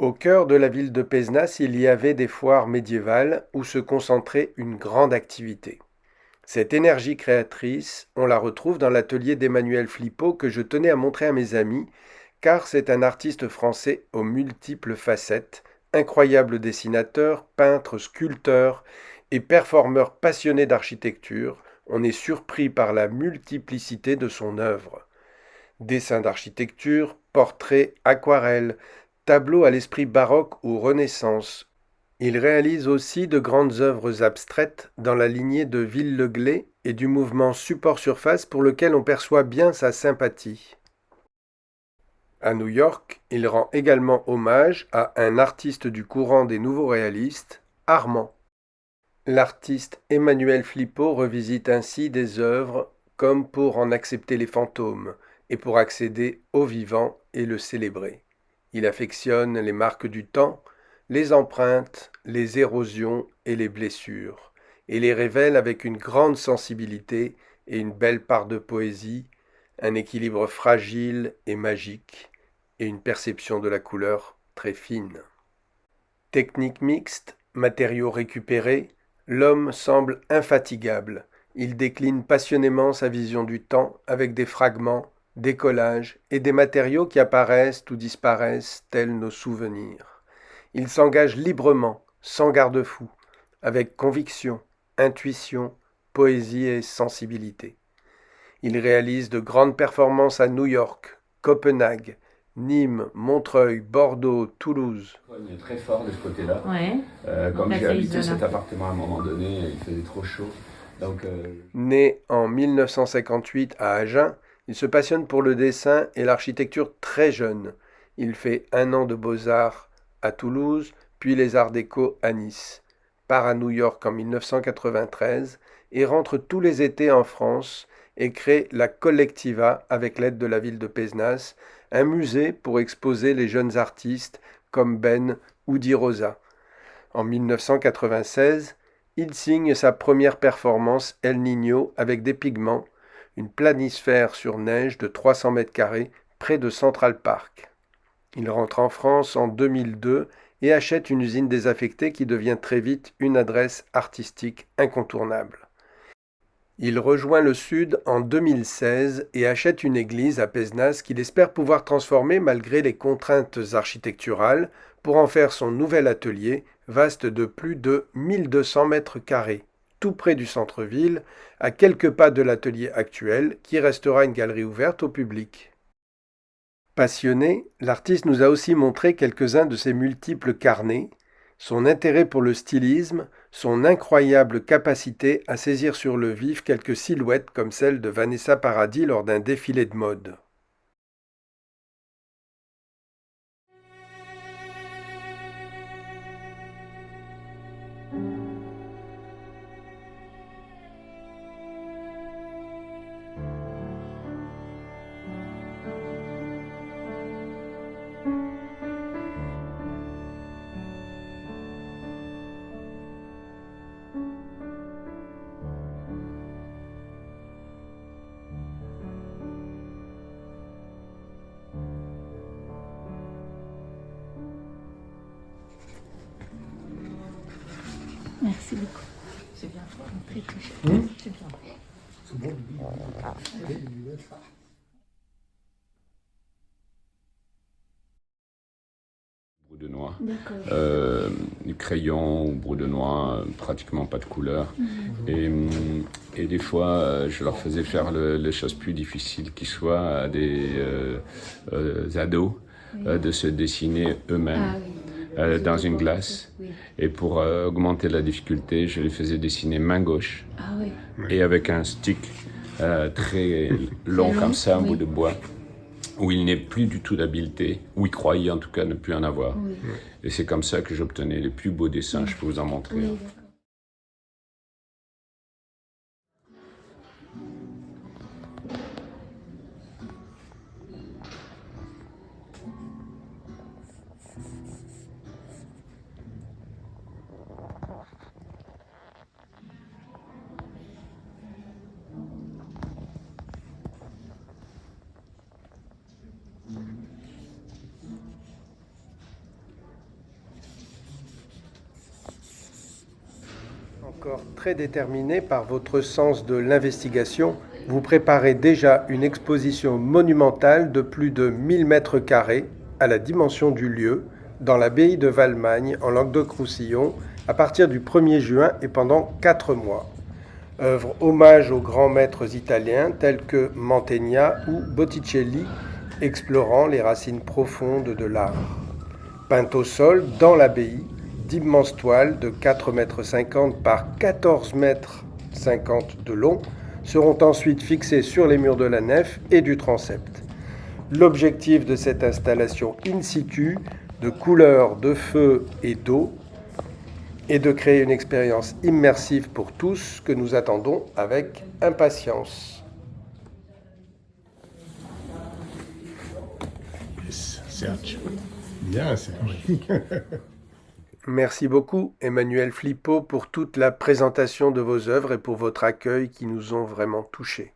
Au cœur de la ville de Pézenas, il y avait des foires médiévales où se concentrait une grande activité. Cette énergie créatrice, on la retrouve dans l'atelier d'Emmanuel Flippo que je tenais à montrer à mes amis, car c'est un artiste français aux multiples facettes, incroyable dessinateur, peintre, sculpteur et performeur passionné d'architecture. On est surpris par la multiplicité de son œuvre. Dessins d'architecture, portraits, aquarelles, tableaux à l'esprit baroque ou Renaissance. Il réalise aussi de grandes œuvres abstraites dans la lignée de Villeglé et du mouvement support-surface pour lequel on perçoit bien sa sympathie. À New York, il rend également hommage à un artiste du courant des nouveaux réalistes, Armand. L'artiste Emmanuel Flippo revisite ainsi des œuvres comme pour en accepter les fantômes et pour accéder au vivant et le célébrer. Il affectionne les marques du temps, les empreintes, les érosions et les blessures, et les révèle avec une grande sensibilité et une belle part de poésie, un équilibre fragile et magique, et une perception de la couleur très fine. Technique mixte, matériaux récupérés, l'homme semble infatigable. Il décline passionnément sa vision du temps avec des fragments, des collages et des matériaux qui apparaissent ou disparaissent tels nos souvenirs. Il s'engage librement, sans garde-fou, avec conviction, intuition, poésie et sensibilité. Il réalise de grandes performances à New York, Copenhague, Nîmes, Montreuil, Bordeaux, Toulouse. Il est très fort de ce côté-là. Ouais. Comme La j'ai habité Arizona. cet appartement à un moment donné, il faisait trop chaud. Donc, Né en 1958 à Agen, il se passionne pour le dessin et l'architecture très jeune. Il fait un an de beaux-arts à Toulouse, puis les arts déco à Nice. Part à New York en 1993 et rentre tous les étés en France et crée la Collectiva avec l'aide de la ville de Pézenas, un musée pour exposer les jeunes artistes comme Ben ou Di Rosa. En 1996, il signe sa première performance El Niño avec des pigments, une planisphère sur neige de 300 mètres carrés près de Central Park. Il rentre en France en 2002 et achète une usine désaffectée qui devient très vite une adresse artistique incontournable. Il rejoint le Sud en 2016 et achète une église à Pézenas qu'il espère pouvoir transformer malgré les contraintes architecturales pour en faire son nouvel atelier, vaste de plus de 1200 mètres carrés, tout près du centre-ville, à quelques pas de l'atelier actuel qui restera une galerie ouverte au public. Passionné, l'artiste nous a aussi montré quelques-uns de ses multiples carnets, son intérêt pour le stylisme, son incroyable capacité à saisir sur le vif quelques silhouettes comme celle de Vanessa Paradis lors d'un défilé de mode. Merci beaucoup. C'est bien. Très touché. C'est bien. brou de noix. D'accord. Du crayon ou brou de noix, pratiquement pas de couleur. Et des fois, je leur faisais faire les choses plus difficiles qui soient à des ados de se dessiner eux-mêmes. Ah oui. Dans une glace. Oui. Et pour augmenter la difficulté, je les faisais dessiner main gauche Ah oui. et avec un stick très long long, comme ça, un oui. bout de bois, où il n'est plus du tout d'habileté, où il croyait en tout cas ne plus en avoir. Oui. Et c'est comme ça que j'obtenais les plus beaux dessins, je peux vous en montrer. Oui, Hein. d'accord. Encore très déterminé par votre sens de l'investigation, vous préparez déjà une exposition monumentale de plus de 1000 mètres carrés à la dimension du lieu, dans l'abbaye de Valmagne, en Languedoc-Roussillon, à partir du 1er juin et pendant 4 mois. Œuvre hommage aux grands maîtres italiens tels que Mantegna ou Botticelli, explorant les racines profondes de l'art. Peinte au sol, dans l'abbaye, d'immenses toiles de 4,50 m par 14,50 m de long seront ensuite fixées sur les murs de la nef et du transept. L'objectif de cette installation in situ, de couleurs, de feu et d'eau, est de créer une expérience immersive pour tous que nous attendons avec impatience. Serge. Bien, Serge. Merci beaucoup, Emmanuel Flippo, pour toute la présentation de vos œuvres et pour votre accueil qui nous ont vraiment touchés.